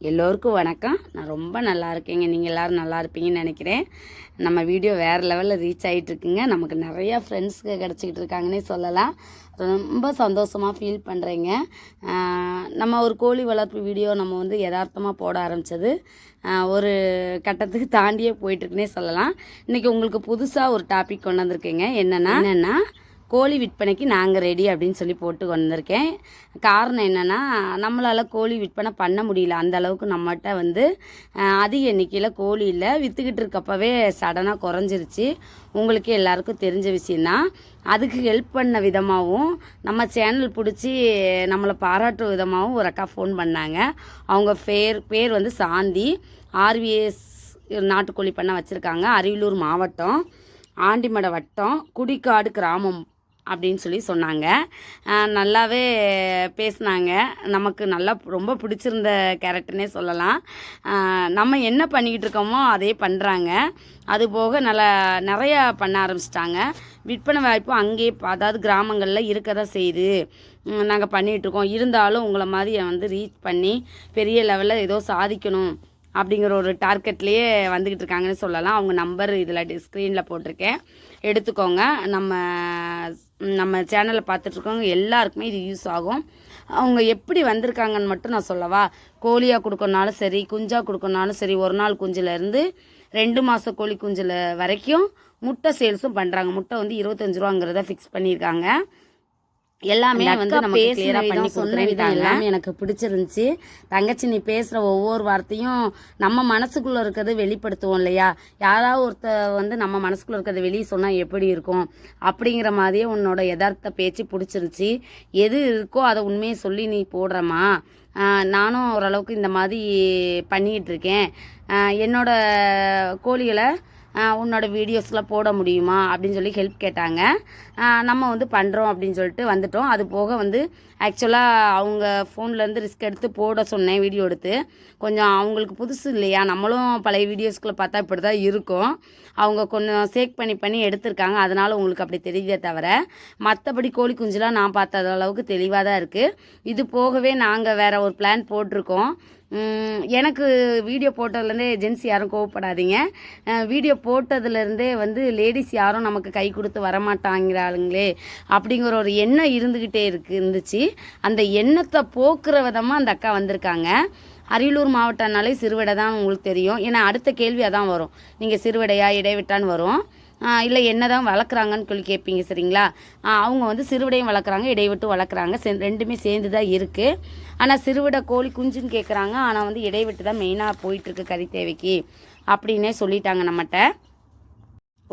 எல்லோருக்கும் வணக்கம். நான் ரொம்ப நல்லா இருக்கேங்க. நீங்கள் எல்லோரும் நல்லா இருப்பீங்கன்னு நினைக்கிறேன். நம்ம வீடியோ வேறு லெவலில் ரீச் ஆகிட்டுருக்குங்க. நமக்கு நிறையா ஃப்ரெண்ட்ஸுக்கு கிடச்சிக்கிட்டு இருக்காங்கன்னே சொல்லலாம். ரொம்ப சந்தோஷமாக ஃபீல் பண்ணுறேங்க. நம்ம ஒரு கோழி வளர்ப்பு வீடியோ நம்ம வந்து யதார்த்தமாக போட ஆரம்பித்தது ஒரு கட்டத்துக்கு தாண்டியே போயிட்டுருக்குன்னே சொல்லலாம். இன்றைக்கி உங்களுக்கு புதுசாக ஒரு டாபிக் கொண்டு வந்திருக்கேங்க. என்னென்னா கோழி விற்பனைக்கு நாங்கள் ரெடி அப்படின்னு சொல்லி போட்டு வந்திருக்கேன். காரணம் என்னென்னா, நம்மளால் கோழி விற்பனை பண்ண முடியல. அந்த அளவுக்கு நம்மகிட்ட வந்து அதிக எண்ணிக்கையில் கோழி இல்லை. விற்றுக்கிட்டு இருக்கப்பவே சடனாக குறைஞ்சிருச்சு. உங்களுக்கே எல்லாருக்கும் தெரிஞ்ச விஷயந்தான். அதுக்கு ஹெல்ப் பண்ண விதமாகவும் நம்ம சேனல் பிடிச்சி நம்மளை பாராட்டுற விதமாகவும் ஒரு அக்கா ஃபோன் பண்ணாங்க. அவங்க பேர் வந்து சாந்தி. ஆர்விஎஸ் நாட்டுக்கோழி பண்ணை வச்சுருக்காங்க. அரியலூர் மாவட்டம், ஆண்டிமடை வட்டம், குடிக்காடு கிராமம் அப்படின்னு சொல்லி சொன்னாங்க. நல்லாவே பேசினாங்க. நமக்கு நல்லா ரொம்ப பிடிச்சிருந்த கேரக்டர்னே சொல்லலாம். நம்ம என்ன பண்ணிக்கிட்டு இருக்கோமோ அதே பண்ணுறாங்க. அதுபோக நிறையா பண்ண ஆரம்பிச்சிட்டாங்க. விற்பனை வாய்ப்பு அங்கேயே அதாவது கிராமங்களில் இருக்க தான் செய்யுது. நாங்கள் பண்ணிகிட்ருக்கோம். இருந்தாலும் உங்களை மாதிரி வந்து ரீச் பண்ணி பெரிய லெவலில் ஏதோ சாதிக்கணும் அப்படிங்கிற ஒரு டார்கெட்லேயே வந்துக்கிட்டு இருக்காங்கன்னு சொல்லலாம். அவங்க நம்பர் இதில் ஸ்க்ரீனில் போட்டிருக்கேன், எடுத்துக்கோங்க. நம்ம சேனலை பார்த்துட்ருக்கவங்க எல்லாருக்குமே இது யூஸ் ஆகும். அவங்க எப்படி வந்திருக்காங்கன்னு மட்டும் நான் சொல்லவா? கோழியாக கொடுக்கணுனாலும் சரி, குஞ்சாக கொடுக்கணுனாலும் சரி, ஒரு நாள் குஞ்சிலேருந்து 2 மாத கோழி குஞ்சில் வரைக்கும் முட்டை சேல்ஸும் பண்ணுறாங்க. முட்டை வந்து 25 ரூபாங்கிறத ஃபிக்ஸ் பண்ணியிருக்காங்க. எல்லாமே வந்து நம்ம கிளியராக பண்ணி சொன்ன விதம் எல்லாமே எனக்கு பிடிச்சிருந்துச்சி. தங்கச்சி, நீ பேசுகிற ஒவ்வொரு வார்த்தையும் நம்ம மனசுக்குள்ளே இருக்கிறது வெளிப்படுத்துவோம் இல்லையா? யாராவது ஒருத்தர் வந்து நம்ம மனசுக்குள்ளே இருக்கிறத வெளியே சொன்னால் எப்படி இருக்கும் அப்படிங்கிற மாதிரியே உன்னோட யதார்த்த பேச்சு பிடிச்சிருந்துச்சி. எது இருக்கோ அதை உண்மையை சொல்லி நீ போடுறமா. நானும் ஓரளவுக்கு இந்த மாதிரி பண்ணிக்கிட்டு இருக்கேன். என்னோட கோழிகளை உன்னோட வீடியோஸில் போட முடியுமா அப்படின்னு சொல்லி ஹெல்ப் கேட்டாங்க. நம்ம வந்து பண்ணுறோம் அப்படின்னு சொல்லிட்டு வந்துட்டோம். அது போக வந்து ஆக்சுவலாக அவங்க ஃபோன்லேருந்து ரிஸ்க் எடுத்து போட சொன்னேன், வீடியோ எடுத்து. கொஞ்சம் அவங்களுக்கு புதுசு இல்லையா, நம்மளும் பழைய வீடியோஸ்குள்ளே பார்த்தா இப்படி தான் இருக்கும். அவங்க கொஞ்சம் சேக் பண்ணி எடுத்திருக்காங்க. அதனால் உங்களுக்கு அப்படி தெரியுதே தவிர மற்றபடி கோழி குஞ்சுலாம் நான் பார்த்த அளவுக்கு தெளிவாக தான் இருக்குது. இது போகவே நாங்கள் வேறு ஒரு பிளான் போட்டிருக்கோம். எனக்கு வீடியோ போட்டதுலேருந்தே ஜென்ஸ் யாரும் கோவப்படாதீங்க. வீடியோ போட்டதுலேருந்தே வந்து லேடிஸ் யாரும் நமக்கு கை கொடுத்து வரமாட்டாங்கிறாளுங்களே அப்படிங்கிற ஒரு எண்ணம் இருந்துக்கிட்டே இருந்துச்சு. அந்த எண்ணத்தை போக்குற விதமாக அந்த அக்கா வந்திருக்காங்க. அரியலூர் மாவட்டம்னாலே சிறுவிடை தான் உங்களுக்கு தெரியும். ஏன்னா அடுத்த கேள்வி அதான் வரும், நீங்கள் சிறுவிடையா இடைவிட்டான்னு வரும். இல்லை என்ன தான் வளர்க்குறாங்கன்னு சொல்லி கேட்பீங்க, சரிங்களா? அவங்க வந்து சிறுவிடையும் வளர்க்குறாங்க, இடைவிட்டு வளர்க்குறாங்க. ரெண்டுமே சேர்ந்து தான் இருக்குது. ஆனால் சிறுவிடை கோழி குஞ்சுன்னு கேட்குறாங்க. ஆனால் வந்து இடைவிட்டு தான் மெயினாக போயிட்டுருக்கு கறி தேவைக்கு அப்படின்னே சொல்லிட்டாங்க நம்மகிட்ட.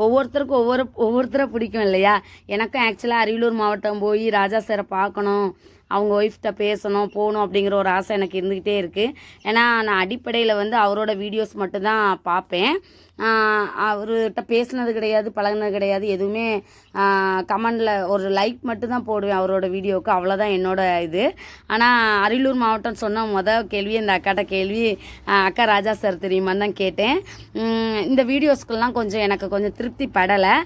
ஒவ்வொருத்தருக்கும் ஒவ்வொருத்தரை பிடிக்கும் இல்லையா? எனக்கும் ஆக்சுவலாக அரியலூர் மாவட்டம் போய் ராஜா சாரை பார்க்கணும், அவங்க ஒய்ஃப்கிட்ட பேசணும், போகணும் அப்படிங்கிற ஒரு ஆசை எனக்கு இருந்துக்கிட்டே இருக்குது. ஏன்னா நான் அடிப்படையில் வந்து அவரோட வீடியோஸ் மட்டும்தான் பார்ப்பேன். அவர்கிட்ட பேசினது கிடையாது, பழகினது கிடையாது. எதுவுமே கமெண்டில் ஒரு லைக் மட்டும்தான் போடுவேன் அவரோட வீடியோவுக்கு, அவ்வளோதான் என்னோட இது. ஆனால் அரியலூர் மாவட்டம் சொன்ன கேள்வி இந்த அக்காட்ட கேள்வி, அக்கா ராஜா சார் தெரியுமான்னு தான் கேட்டேன். இந்த வீடியோஸ்க்கெல்லாம் எனக்கு கொஞ்சம் திருப்தி படலை.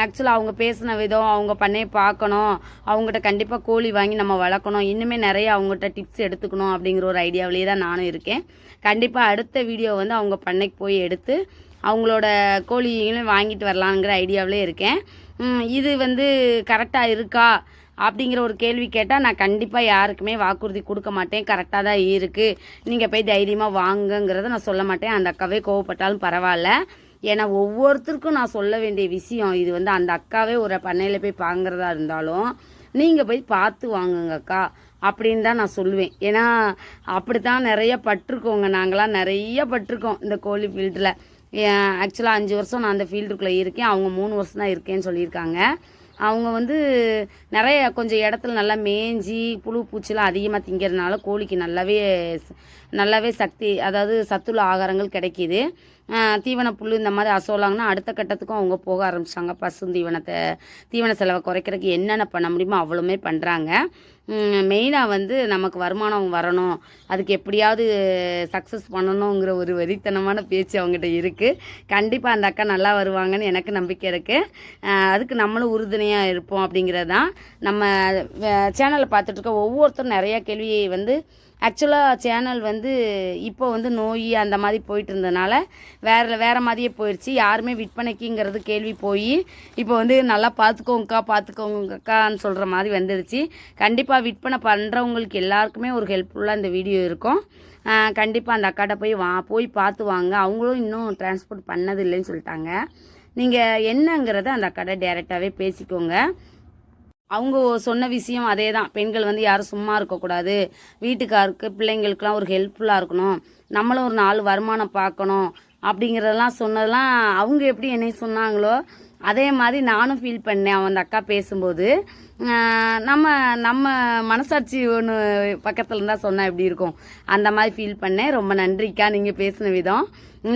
ஆக்சுவலாக அவங்க பேசின விதம், அவங்க பண்ணையை பார்க்கணும், அவங்ககிட்ட கண்டிப்பாக கோழி வாங்கி நம்ம வளர்க்கணும், இன்னுமே நிறைய அவங்ககிட்ட டிப்ஸ் எடுத்துக்கணும் அப்படிங்கிற ஒரு ஐடியாவிலேயே தான் நானும் இருக்கேன். கண்டிப்பாக அடுத்த வீடியோ வந்து அவங்க பண்ணைக்கு போய் எடுத்து அவங்களோட கோழிகளையும் வாங்கிட்டு வரலாங்கிற ஐடியாவிலே இருக்கேன். இது வந்து கரெக்டாக இருக்கா அப்படிங்கிற ஒரு கேள்வி கேட்டால் நான் கண்டிப்பாக யாருக்குமே வாக்குறுதி கொடுக்க மாட்டேன். கரெக்டாக தான் இருக்குது, நீங்கள் போய் தைரியமாக வாங்குங்கிறத நான் சொல்ல மாட்டேன். அந்த அக்காவே கோவப்பட்டாலும் பரவாயில்ல. ஏன்னா ஒவ்வொருத்தருக்கும் நான் சொல்ல வேண்டிய விஷயம் இது வந்து, அந்த அக்காவே ஒரு பண்ணையில் போய் வாங்குறதா இருந்தாலும் நீங்கள் போய் பார்த்து வாங்குங்க அக்கா அப்படின்னு தான் நான் சொல்லுவேன். ஏன்னா அப்படி தான் நிறைய பட்டிருக்கோங்க. நாங்களாம் நிறைய பட்டிருக்கோம் இந்த கோழி ஃபீல்டில். ஆக்சுவலாக 5 வருஷம் நான் அந்த ஃபீல்டுக்குள்ளே இருக்கேன். அவங்க 3 வருஷம் தான் இருக்கேன்னு சொல்லியிருக்காங்க. அவங்க வந்து நிறைய கொஞ்சம் இடத்துல நல்லா மேய்ஞ்சி புழு பூச்சிலாம் அதிகமாக திங்கிறதுனால கோழிக்கு நல்லாவே சக்தி, அதாவது சத்துள்ள ஆகாரங்கள் கிடைக்கிது. தீவன புல் இந்த மாதிரி அசோலாங்கன்னா அடுத்த கட்டத்துக்கும் அவங்க போக ஆரம்பிச்சிட்டாங்க. தீவன செலவை குறைக்கிறதுக்கு என்னென்ன பண்ண முடியுமோ அவ்வளோமே பண்ணுறாங்க. மெயினாக வந்து நமக்கு வருமானம் வரணும், அதுக்கு எப்படியாவது சக்ஸஸ் பண்ணணுங்கிற ஒரு வெறித்தனமான பேச்சு அவங்ககிட்ட இருக்குது. கண்டிப்பாக அந்த அக்கா நல்லா வருவாங்கன்னு எனக்கு நம்பிக்கை இருக்குது. அதுக்கு நம்மளும் உறுதுணையாக இருப்போம் அப்படிங்கிறது தான். நம்ம சேனலை பார்த்துட்ருக்க ஒவ்வொருத்தரும் நிறையா கேள்வி வந்து ஆக்சுவலாக சேனல் வந்து இப்போ வந்து நோய் அந்த மாதிரி போயிட்டு இருந்ததுனால வேறு மாதிரியே போயிடுச்சு. யாருமே விற்பனைக்குங்கிறது கேள்வி போய் இப்போ வந்து நல்லா பார்த்துக்கோங்கக்கான்னு சொல்கிற மாதிரி வந்துடுச்சு. கண்டிப்பாக விற்பனை பண்ணுறவங்களுக்கு எல்லாருக்குமே ஒரு ஹெல்ப்ஃபுல்லாக இந்த வீடியோ இருக்கும். கண்டிப்பாக அந்த அக்காட்ட போய் பார்த்து வாங்க. அவங்களும் இன்னும் டிரான்ஸ்போர்ட் பண்ணது இல்லைன்னு சொல்லிட்டாங்க. நீங்கள் என்னங்கிறத அந்த அக்காட்ட டேரெக்டாகவே பேசிக்கோங்க. அவங்க சொன்ன விஷயம் அதே தான். பெண்கள் வந்து யாரும் சும்மா இருக்கக்கூடாது, வீட்டுக்காருக்கு பிள்ளைங்களுக்கெல்லாம் ஒரு ஹெல்ப்ஃபுல்லாக இருக்கணும், நம்மளும் ஒரு 4 வருமானம் பார்க்கணும் அப்படிங்கிறதெல்லாம் சொன்னதெல்லாம் அவங்க எப்படி என்னை சொன்னாங்களோ அதே மாதிரி நானும் ஃபீல் பண்ணேன். அந்த அக்கா பேசும்போது நம்ம நம்ம மனசாட்சி ஒன்று பக்கத்தில் இருந்தால் சொன்னால் எப்படி இருக்கும், அந்த மாதிரி ஃபீல் பண்ணேன். ரொம்ப நன்றிக்கா நீங்கள் பேசின விதம்.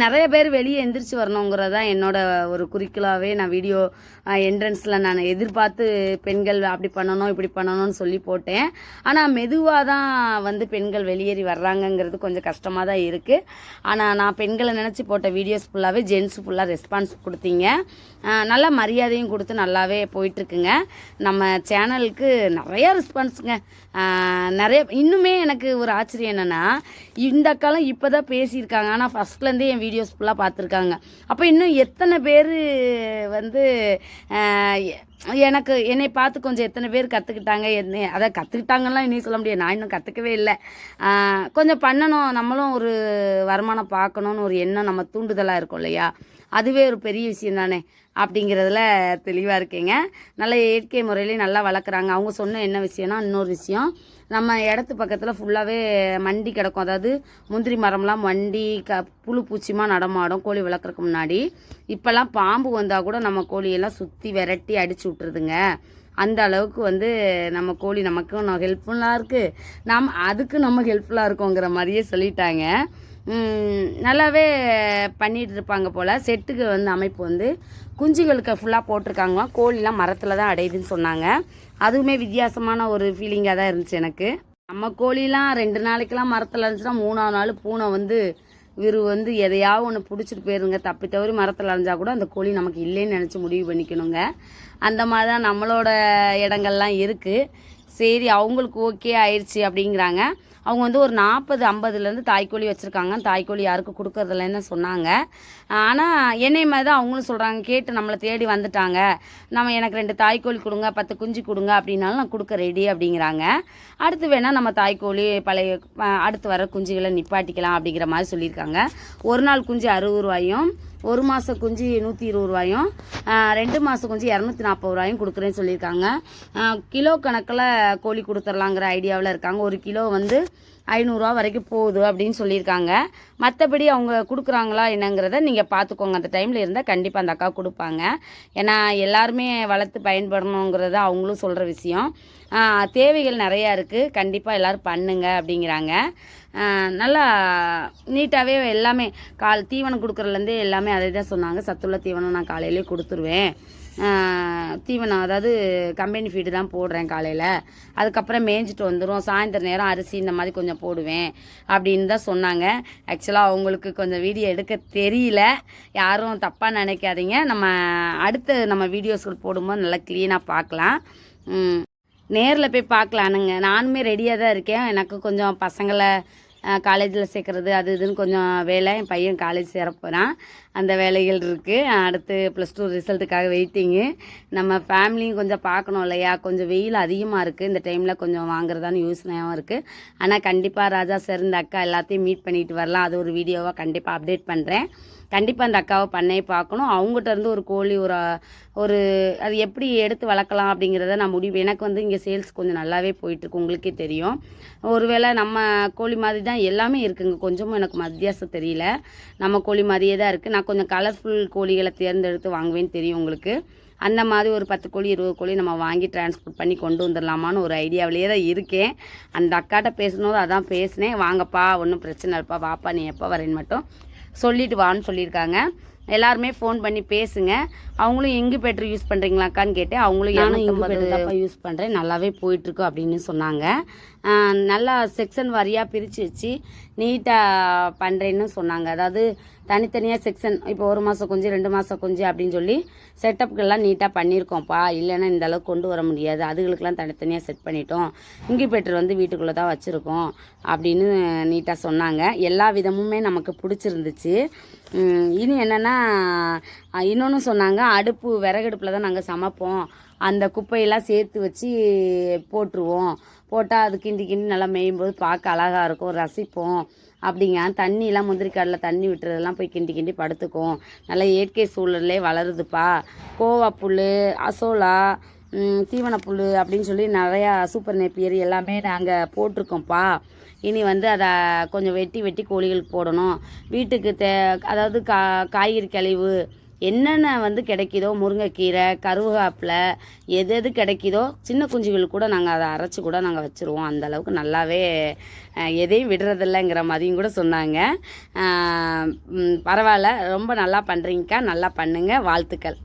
நிறைய பேர் வெளியே எந்திரிச்சு வரணுங்கிறது தான் என்னோட ஒரு குறிக்கோளாகவே நான் வீடியோ என்ட்ரன்ஸில் நான் எதிர்பார்த்து பெண்கள் அப்படி பண்ணணும் இப்படி பண்ணணும்னு சொல்லி போட்டேன். ஆனால் மெதுவாக தான் வந்து பெண்கள் வெளியேறி வர்றாங்கங்கிறது கொஞ்சம் கஷ்டமாக தான் இருக்குது. ஆனால் நான் பெண்களை நினச்சி போட்ட வீடியோஸ் ஃபுல்லாகவே ஜென்ஸு ஃபுல்லாக ரெஸ்பான்ஸ் கொடுத்தீங்க. நல்ல மரியாதையும் கொடுத்து நல்லாவே போயிட்டுருக்குங்க. நம்ம சேனலுக்கு நிறையா ரெஸ்பான்ஸுங்க. நிறைய இன்னுமே எனக்கு ஒரு ஆச்சரியம் என்னென்னா, இந்த காலம் இப்போ தான் பேசியிருக்காங்க, ஆனால் ஃபஸ்ட்லேருந்தே என் வீடியோஸ் ஃபுல்லாக பார்த்துருக்காங்க. அப்போ இன்னும் எத்தனை பேர் வந்து என்னை பார்த்து கொஞ்சம் எத்தனை பேர் கற்றுக்கிட்டாங்க, அதை கற்றுக்கிட்டாங்கலாம் இன்னும் சொல்ல முடியாது. நான் இன்னும் கற்றுக்கவே இல்லை. கொஞ்சம் பண்ணணும், நம்மளும் ஒரு வருமானம் பார்க்கணுன்னு ஒரு எண்ணம் நம்ம தூண்டுதலாக இருக்கும் இல்லையா, அதுவே ஒரு பெரிய விஷயம் தானே அப்படிங்கிறதுல தெளிவாக இருக்கேங்க. நல்ல இயற்கை முறையிலே நல்லா வளர்க்குறாங்க. அவங்க சொன்ன என்ன விஷயம்னா, இன்னொரு விஷயம், நம்ம இடத்து பக்கத்தில் ஃபுல்லாகவே மண்டி கிடக்கும். அதாவது முந்திரி மரம்லாம் மண்டி புழு பூச்சிமா நடமாடும் கோழி வளர்க்குறதுக்கு முன்னாடி. இப்போல்லாம் பாம்பு வந்தால் கூட நம்ம கோழியெல்லாம் சுற்றி விரட்டி அடிச்சு விட்டுருதுங்க. அந்த அளவுக்கு வந்து நம்ம கோழி நமக்கும் ஹெல்ப்ஃபுல்லாக இருக்குது, அதுக்கு நம்ம ஹெல்ப்ஃபுல்லாக இருக்கோங்கிற மாதிரியே சொல்லிட்டாங்க. நல்லாவே பண்ணிகிட்டு இருப்பாங்க போல். செட்டுக்கு வந்து அமைப்பு வந்து குஞ்சுகளுக்கு ஃபுல்லாக போட்டிருக்காங்க. கோழிலாம் மரத்தில் தான் அடையுதுன்னு சொன்னாங்க. அதுவுமே வித்தியாசமான ஒரு ஃபீலிங்காக தான் இருந்துச்சு எனக்கு. நம்ம கோழிலாம் 2 நாளைக்கெல்லாம் மரத்தில் இருந்துச்சுன்னா 3ஆவது நாள் பூனை வந்து வந்து எதையாவது ஒன்று பிடிச்சிட்டு போயிருங்க. தப்பி தவறி மரத்தில் அரைஞ்சால் கூட அந்த கோழி நமக்கு இல்லைன்னு நினச்சி முடிவு பண்ணிக்கணுங்க. அந்த மாதிரி தான் நம்மளோட இடங்கள்லாம் இருக்குது. சரி, அவங்களுக்கு ஓகே ஆயிடுச்சு அப்படிங்கிறாங்க. அவங்க வந்து ஒரு 40-50லேருந்து தாய்க்கோழி வச்சுருக்காங்க. தாய்க்கோழி யாருக்கும் கொடுக்கறதில்லன்னு சொன்னாங்க. ஆனால் என்னை மாதிரி தான் அவங்களும் சொல்கிறாங்க. கேட்டு நம்மளை தேடி வந்துட்டாங்க, எனக்கு 2 தாய்க்கோழி கொடுங்க, 10 குஞ்சு கொடுங்க அப்படின்னாலும் நான் கொடுக்க ரெடி அப்படிங்கிறாங்க. அடுத்து வேணால் நம்ம தாய்க்கோழி அடுத்து வர குஞ்சுகளை நிப்பாட்டிக்கலாம் அப்படிங்கிற மாதிரி சொல்லியிருக்காங்க. ஒரு நாள் குஞ்சு 60 ரூபாயும், 1 மாத குஞ்சு 120 ரூபாயும், 2 மாத குஞ்சு 240 ரூபாயும் கொடுக்குறேன்னு சொல்லியிருக்காங்க. கிலோ கணக்கில் கோழி கொடுத்துர்லாங்கிற ஐடியாவில் இருக்காங்க. 1 கிலோ வந்து 500 ரூபா வரைக்கும் போகுது அப்படின்னு சொல்லியிருக்காங்க. மற்றபடி அவங்க கொடுக்குறாங்களா என்னங்கிறத நீங்கள் பார்த்துக்கோங்க. அந்த டைமில் இருந்தால் கண்டிப்பாக அந்த அக்கா கொடுப்பாங்க. ஏன்னா எல்லாருமே வளர்த்து பயன்படணுங்கிறத அவங்களும் சொல்கிற விஷயம். தேவைகள் நிறையா இருக்குது, கண்டிப்பாக எல்லோரும் பண்ணுங்க அப்படிங்கிறாங்க. நல்லா நீட்டாகவே எல்லாமே தீவனம் கொடுக்குறதுலேருந்தே எல்லாமே அதை தான் சொன்னாங்க. சத்துள்ள தீவனம் நான் காலையிலே கொடுத்துருவேன். தீவனம் அதாவது கம்பெனி ஃபீடு தான் போடுறேன் காலையில், அதுக்கப்புறம் மேய்ஞ்சிட்டு வந்துடும், சாயந்தரம் நேரம் அரிசி இந்த மாதிரி கொஞ்சம் போடுவேன் அப்படின்னு தான் சொன்னாங்க. ஆக்சுவலாக அவங்களுக்கு கொஞ்சம் வீடியோ எடுக்க தெரியல, யாரும் தப்பாக நினைக்காதீங்க. நம்ம வீடியோஸ்கள் போடும்போது நல்லா க்ளீனாக பார்க்கலாம். நேரில் போய் பார்க்கலானுங்க. நானுமே ரெடியாக தான் இருக்கேன். எனக்கு கொஞ்சம் பசங்களை காலேஜில் சேர்க்குறது அது இதுன்னு கொஞ்சம் வேலை. என் பையன் காலேஜ் சேரப்போகிறான், அந்த வேலைகள் இருக்குது. அடுத்து +2 ரிசல்ட்டுக்காக வெயிட்டிங்கு. நம்ம ஃபேமிலியும் கொஞ்சம் பார்க்கணும் இல்லையா. கொஞ்சம் வெயில் அதிகமாக இருக்குது, இந்த டைமில் கொஞ்சம் வாங்குறதான்னு யோசனையாகவும் இருக்குது. ஆனால் கண்டிப்பாக ராஜா சார் இந்த அக்கா எல்லாத்தையும் மீட் பண்ணிட்டு வரலாம். அது ஒரு வீடியோவாக கண்டிப்பாக அப்டேட் பண்ணுறேன். கண்டிப்பாக அந்த அக்காவை பண்ணையை பார்க்கணும். அவங்ககிட்ட இருந்து ஒரு கோழி ஒரு அது எப்படி எடுத்து வளர்க்கலாம் அப்படிங்கிறத நான் முடிவு. எனக்கு வந்து இங்கே சேல்ஸ் கொஞ்சம் நல்லாவே போயிட்டுருக்கு, உங்களுக்கே தெரியும். ஒருவேளை நம்ம கோழி மாதிரி தான் எல்லாமே இருக்குங்க, கொஞ்சமும் எனக்கு வித்தியாசம் தெரியல. நம்ம கோழி மாதிரியே தான் இருக்குது. நான் கொஞ்சம் கலர்ஃபுல் கோழிகளை தேர்ந்தெடுத்து வாங்குவேன்னு தெரியும் உங்களுக்கு. அந்த மாதிரி ஒரு 10 கோழி 20 கோழி நம்ம வாங்கி டிரான்ஸ்போர்ட் பண்ணி கொண்டு வந்துடலாமான்னு ஒரு ஐடியாவிலேயே தான் இருக்கேன். அந்த அக்காட்ட பேசணும் அதான் பேசினேன். வாங்கப்பா, ஒன்றும் பிரச்சனை இல்லைப்பா, வாப்பா, நீ எப்போ வரேன்னு மட்டும் சொல்லிட்டு வான்னு சொல்லியிருக்காங்க. எல்லாருமே ஃபோன் பண்ணி பேசுங்க. அவங்களும் இங்குபெட்ரு யூஸ் பண்ணுறீங்களாக்கான்னு கேட்டேன். அவங்களும் நானும் இங்குபெட்ரு யூஸ் பண்ணுறேன், நல்லாவே போயிட்டுருக்கு அப்படின்னு சொன்னாங்க. நல்லா செக்ஷன் வாரியாக பிரித்து வச்சு நீட்டாக பண்ணுறேன்னு சொன்னாங்க. அதாவது தனித்தனியாக செக்ஷன் இப்போ 1 மாதம் குஞ்சு 2 மாதம் குஞ்சு அப்படின்னு சொல்லி செட்டப்புக்கெல்லாம் நீட்டாக பண்ணியிருக்கோம்ப்பா. இல்லைன்னா இந்த அளவுக்கு கொண்டு வர முடியாது, அதுகளுக்கெல்லாம் தனித்தனியாக செட் பண்ணிட்டோம். இன்குபேட்டர் வந்து வீட்டுக்குள்ளே தான் வச்சுருக்கோம் அப்படின்னு நீட்டாக சொன்னாங்க. எல்லா விதமுமே நமக்கு பிடிச்சிருந்துச்சு. இனி என்னென்னா இன்னொன்று சொன்னாங்க, விறகடுப்பில் தான் நாங்கள் சமைப்போம், அந்த குப்பையெல்லாம் சேர்த்து வச்சு போட்டுருவோம், போட்டால் அது கிண்டி நல்லா மேயும்போது பார்க்க அழகாக இருக்கும், ரசிப்போம் அப்படிங்க. தண்ணியெலாம் முந்திரிக்காடில் தண்ணி விட்டுறதெல்லாம் போய் கிண்டி படுத்துக்கும், நல்லா இயற்கை சூழல்லே வளருதுப்பா. கோவா புல், அசோலா, தீவனப்புல் அப்படின்னு சொல்லி நிறையா சூப்பர் நேப்பியர் எல்லாமே நாங்கள் போட்டிருக்கோம்ப்பா. இனி வந்து அதை கொஞ்சம் வெட்டி கோழிகளுக்கு போடணும். வீட்டுக்கு அதாவது காய்கறி கழிவு என்னென்ன வந்து கிடைக்குதோ, முருங்கைக்கீரை, கருவேப்பிலை, எது கிடைக்குதோ சின்ன குஞ்சுகள் கூட நாங்கள் அதை அரைச்சி கூட நாங்கள் வச்சுருவோம். அந்தளவுக்கு நல்லாவே எதையும் விடுறதில்லைங்கிற மாதிரியும் கூட சொன்னாங்க. பரவாயில்ல, ரொம்ப நல்லா பண்ணுறீங்கக்கா, நல்லா பண்ணுங்கள், வாழ்த்துக்கள்.